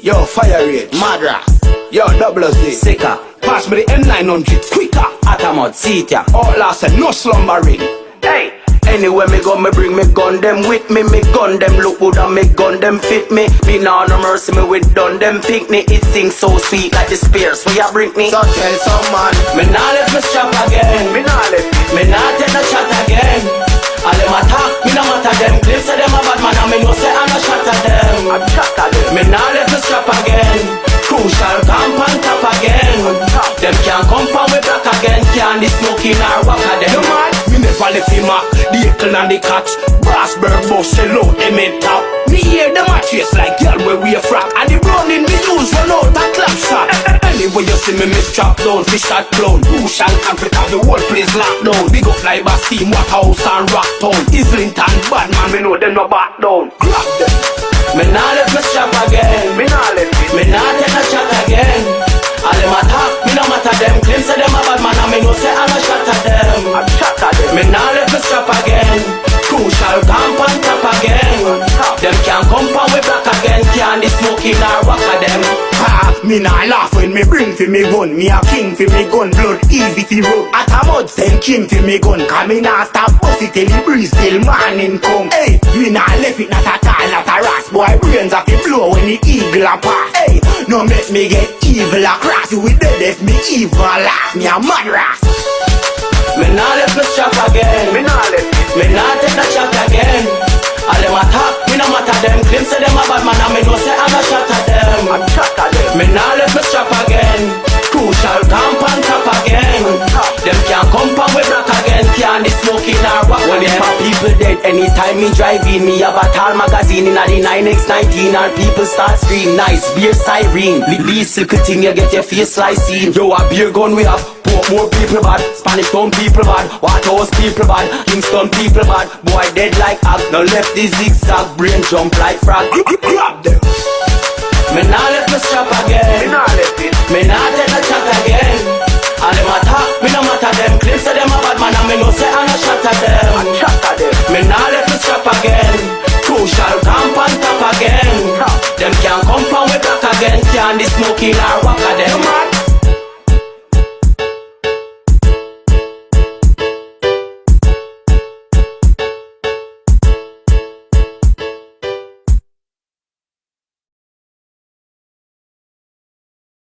Yo, fire rate, Madra. Yo, double Z. Sicker, Pass me the M900 quicker. Atamod, seat ya. Outlast and no slumbering. Hey! Anywhere me go, me bring me gun them with me. Me gun them look good and me gun them fit me. Me nah no mercy, me with done them pick me. It sings so sweet like the spears, so ya bring me. So tell some man, Me nah let me strap again. me nah let Me nah take no shot again. All them attack, me no matter them. Claim say them a bad man and me know say I no shot at them. I'm shot at them. Me nah let me strap again. Crucial camp on top again. Them can't come from me back again. Can't the smoking or walk at them. You mad? Me never left him up. The eagle and the catch. Brassberg bus, hello, them in top. Me hear them a chase like girl where we a frack. And the browning me use run out a clap shot. Anyway you see me strap down, fish that clown. Crucial camp it have the whole place locked down. Big up like Bastille, Waterhouse and Rocktown. Islington, bad man, we know them no back down. Grab them. Me nah let me strap again. Me nah let it. Me nah take a shot again. All them attack, me no matter them. Claim say them a bad man and me know say I no shot at them. I'm shot at them. Me nah let me strap again. Crucial camp on top again. Them can't come from we back again. Can't the smoking or walk at them. Ha, me nah laugh when me bring for me gun. Me a king for me gun, blood easy fi run. At a mud send king for me gun. Cause me nah stop bust it till the breeze till morning come. Hey, me nah left it not at all, not a ras. Boy brains a fi blow when the eagle a pass. Hey, no make me get evil across. You with dead if me evil laugh. Me a mad ras. Me nah let me strap again. Me nah let it. Me nah take no shot again. All them attack, me no matter them. Claim say them a bad man and me know say I no shot at them. I'm shot at them. Me nah let me strap again. Crucial camp on top again. Them can't come from we back again. Can't the smoking or walk when them a people dead. Anytime me drive in, me have a tall magazine in a the 9x19 and people start scream. Nice beer siren. These little thing you get your face slicing. Yo a beer gun we have. More people bad, Spanish town people bad, Waterhouse people bad, Kingston people bad. Boy dead like ab, now left the zigzag, brain jump like frog. Grab them. Me nah let me strap again. Me nah let it. Me nah take a shot again. All them attack, me no matter them. Claim say them a bad man and me know say I no shot at them. I'm shot at them. Me nah let me strap again. Crucial camp on top again. Them can't come from we back again. Can't the smoking or walk at them.